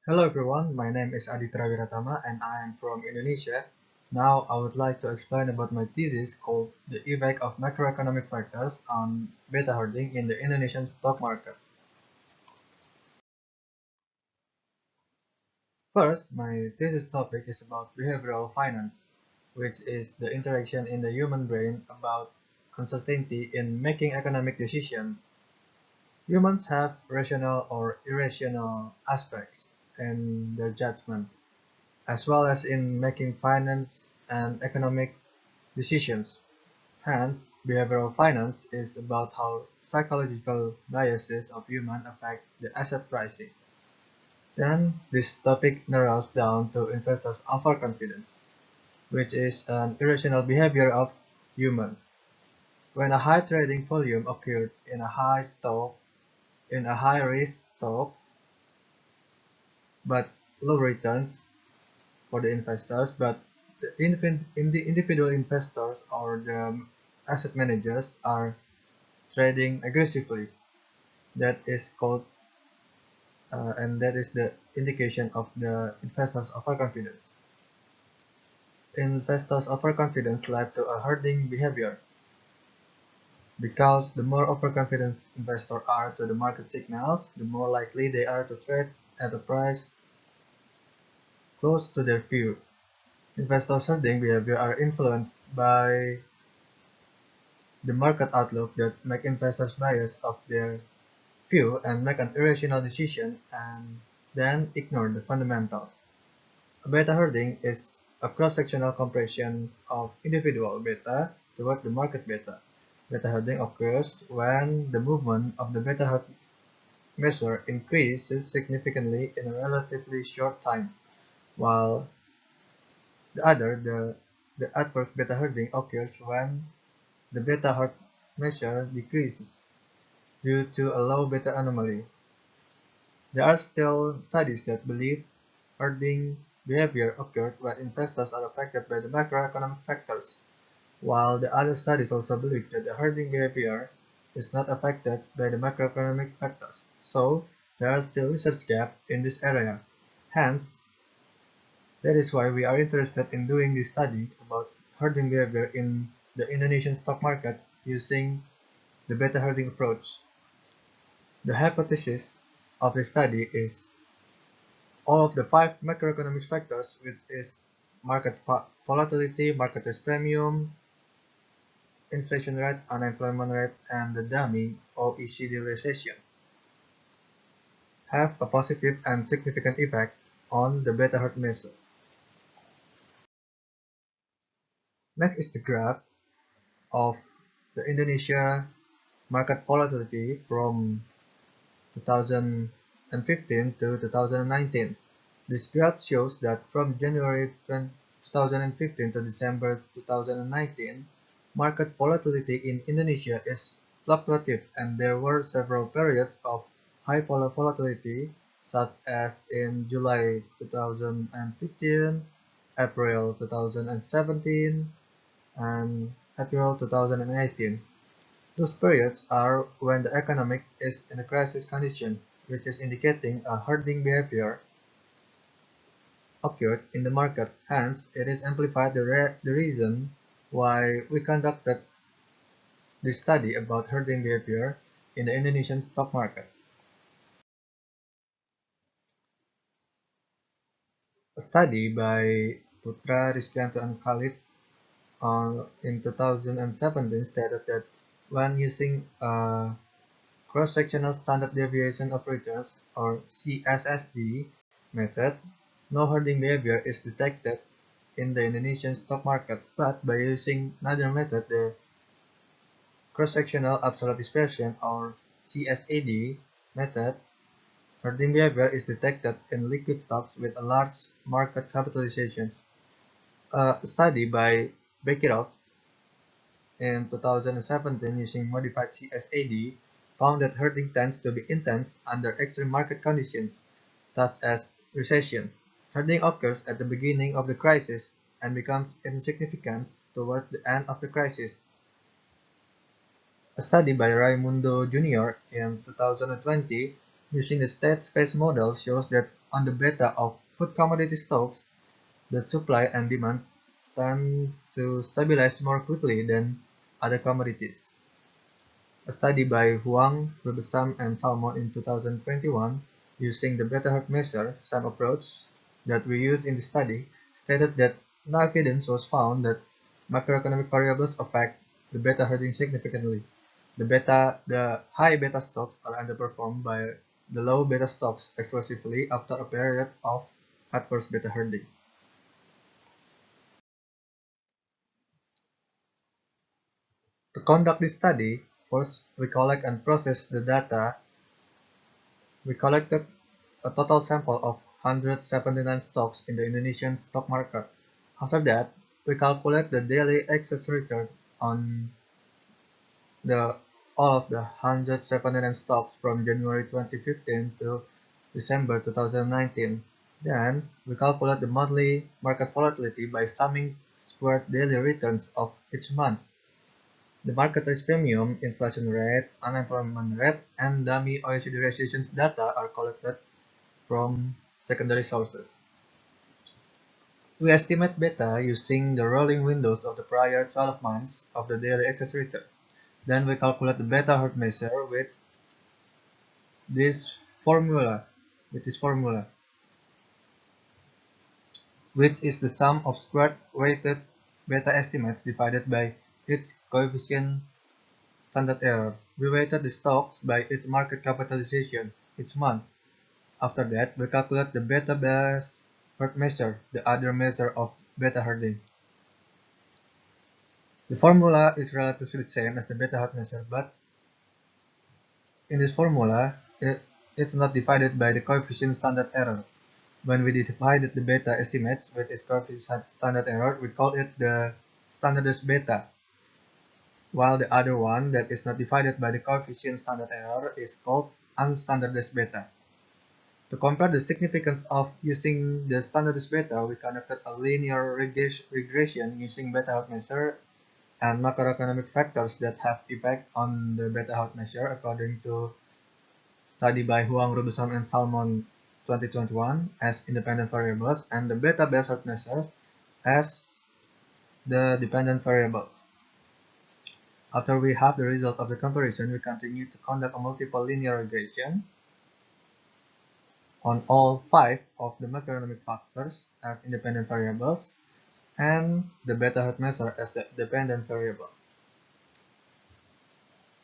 Hello everyone, my name is Aditra Wiratama and I am from Indonesia. Now I would like to explain about my thesis called The Effect of Macroeconomic Factors on Beta Hoarding in the Indonesian Stock Market. First, my thesis topic is about behavioral finance, which is the interaction in the human brain about uncertainty in making economic decisions. Humans have rational or irrational aspects in their judgment, as well as in making finance and economic decisions. Hence, behavioral finance is about how psychological biases of humans affect the asset pricing. Then, this topic narrows down to investors' overconfidence, which is an irrational behavior of humans. When a high trading volume occurred in a high risk stock, but low returns for the investors, but the individual investors or the asset managers are trading aggressively. That is called, and that is the indication of the investors' overconfidence. Investors' overconfidence led to a herding behavior because the more overconfident investors are to the market signals, the more likely they are to trade at a price close to their view. Investors' herding behavior are influenced by the market outlook that make investors bias of their view and make an irrational decision and then ignore the fundamentals. Beta herding is a cross-sectional compression of individual beta toward the market beta. Beta herding occurs when the movement of the beta herd measure increases significantly in a relatively short time, while the adverse beta herding occurs when the beta herd measure decreases due to a low beta anomaly. There are still studies that believe herding behavior occurred when investors are affected by the macroeconomic factors, while the other studies also believe that the herding behavior is not affected by the macroeconomic factors. So, there are still research gaps in this area. Hence, that is why we are interested in doing this study about herding behavior in the Indonesian stock market using the beta herding approach. The hypothesis of the study is all of the five macroeconomic factors, which is market volatility, market risk premium, inflation rate, unemployment rate, and the dummy OECD recession, have a positive and significant effect on the beta herd measure. Next is the graph of the Indonesia market volatility from 2015 to 2019. This graph shows that from January 2015 to December 2019, market volatility in Indonesia is fluctuative and there were several periods of high volatility such as in July 2015, April 2017, and April 2018. Those periods are when the economy is in a crisis condition, which is indicating a herding behavior occurred in the market. Hence, it is amplified the reason why we conducted this study about herding behavior in the Indonesian stock market. A study by Putra, Rizkyanto, and Khalid in 2017 stated that when using a cross-sectional standard deviation of returns or CSSD method, no herding behavior is detected in the Indonesian stock market, but by using another method, the cross-sectional absolute dispersion or CSAD method, herding behavior is detected in liquid stocks with a large market capitalization. A study by Bekirov in 2017 using modified CSAD found that herding tends to be intense under extreme market conditions, such as recession. Herding occurs at the beginning of the crisis and becomes insignificant towards the end of the crisis. A study by Raimundo Jr. in 2020 Using the state space model shows that on the beta of food commodity stocks, the supply and demand tend to stabilize more quickly than other commodities. A study by Huang, Rubesam, and Salmon in 2021, using the beta herd measure, same approach that we used in the study, stated that no evidence was found that macroeconomic variables affect the beta herding significantly. The high beta stocks are underperformed by the low beta stocks exclusively after a period of adverse beta herding. To conduct this study, first we collect and process the data. We collected a total sample of 179 stocks in the Indonesian stock market. After that, we calculate the daily excess return on the all of the 179 stocks from January 2015 to December 2019. Then, we calculate the monthly market volatility by summing squared daily returns of each month. The market risk premium, inflation rate, unemployment rate, and dummy OECD recession data are collected from secondary sources. We estimate beta using the rolling windows of the prior 12 months of the daily excess return. Then we calculate the beta herd measure this formula, with this formula, which is the sum of squared weighted beta estimates divided by its coefficient standard error. We weighted the stocks by its market capitalization each month. After that, we calculate the beta base herd measure, the other measure of beta herding. The formula is relatively the same as the beta herd measure, but in this formula, it's not divided by the coefficient standard error. When we divided the beta estimates with its coefficient standard error, we call it the standardized beta, while the other one that is not divided by the coefficient standard error is called unstandardized beta. To compare the significance of using the standardized beta, we conducted a linear regression using beta herd measure and macroeconomic factors that have effect on the beta herd measure according to study by Huang, Rubesam, and Salmon 2021 as independent variables and the beta base herd measures as the dependent variables. After we have the result of the comparison, we continue to conduct a multiple linear regression on all 5 of the macroeconomic factors as independent variables and the beta herd measure as the dependent variable.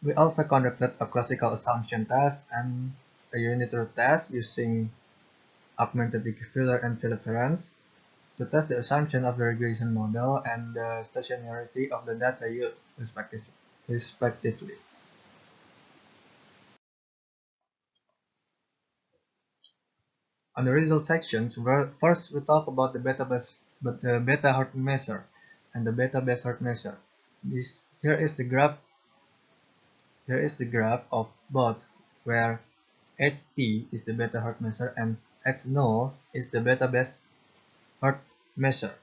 We also conducted a classical assumption test and a unit root test using augmented equivalence and filterance to test the assumption of the regression model and the stationarity of the data used, respectively. On the result sections, first we talk about the beta herd measure and the beta base herd measure. Here is the graph of both, where HT is the beta herd measure and H null is the beta base herd measure.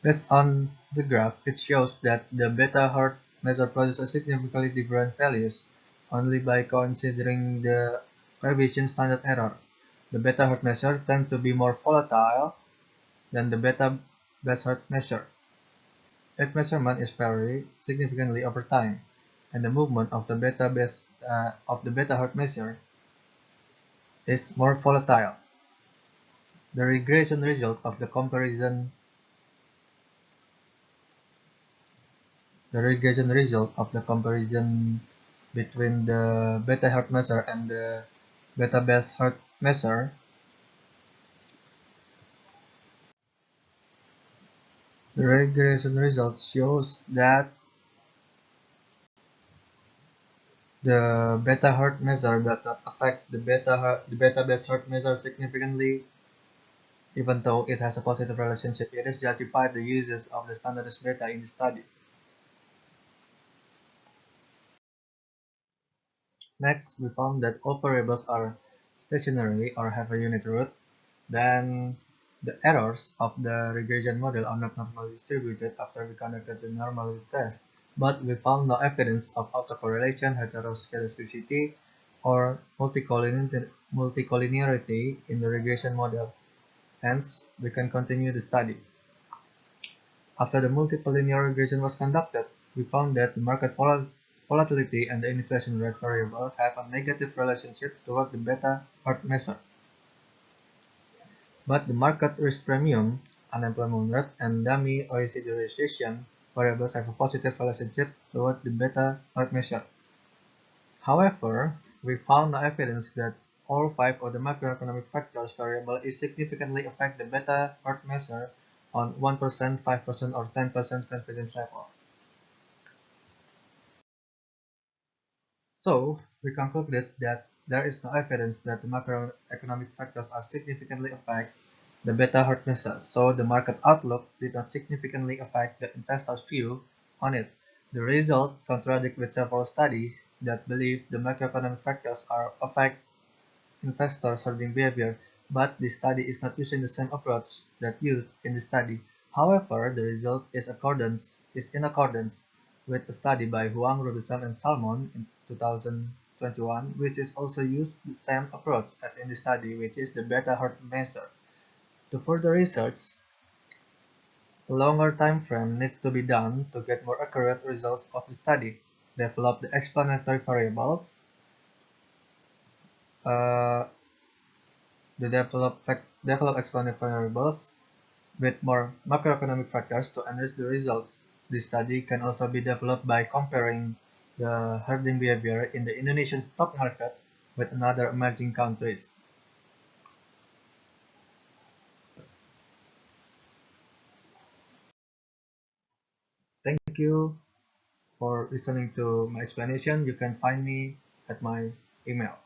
Based on the graph, it shows that the beta herd measure produces significantly different values only by considering the coefficient standard error. The beta herd measure tends to be more volatile than the beta base herd measure. Its measurement is vary significantly over time, and the movement of the beta herd measure is more volatile. The regression result of the comparison between the beta herd measure and the beta base herd measure. The regression result shows that the beta herd measure does not affect the beta base herd measure significantly, even though it has a positive relationship. It is justified the uses of the standardized beta in the study. Next, we found that all variables are stationary or have a unit root. Then the errors of the regression model are not normally distributed after we conducted the normality test, but we found no evidence of autocorrelation, heteroscedasticity, or multicollinearity in the regression model. Hence, we can continue the study. After the multiple linear regression was conducted, we found that the market volatility and the inflation rate variable have a negative relationship toward the beta Hart measure. But the market risk premium, unemployment rate, and dummy OECD recession variables have a positive relationship toward the beta Hart measure. However, we found no evidence that all five of the macroeconomic factors variable is significantly affect the beta Hart measure on 1%, 5%, or 10% confidence level. So, we concluded that there is no evidence that the macroeconomic factors are significantly affect the beta Hart measure, so the market outlook did not significantly affect the investors' view on it. The result contradicts with several studies that believe the macroeconomic factors are affect investors' holding behavior, but the study is not using the same approach that used in the study. However, the result is in accordance with a study by Huang, Robinson, and Salmon in 2021, which is also used the same approach as in the study, which is the beta Hart measure. To further research, a longer time frame needs to be done to get more accurate results of the study. Develop the explanatory variables, uh, develop explanatory variables with more macroeconomic factors to enrich the results. This study can also be developed by comparing the herding behavior in the Indonesian stock market with another emerging countries. Thank you for listening to my explanation. You can find me at my email.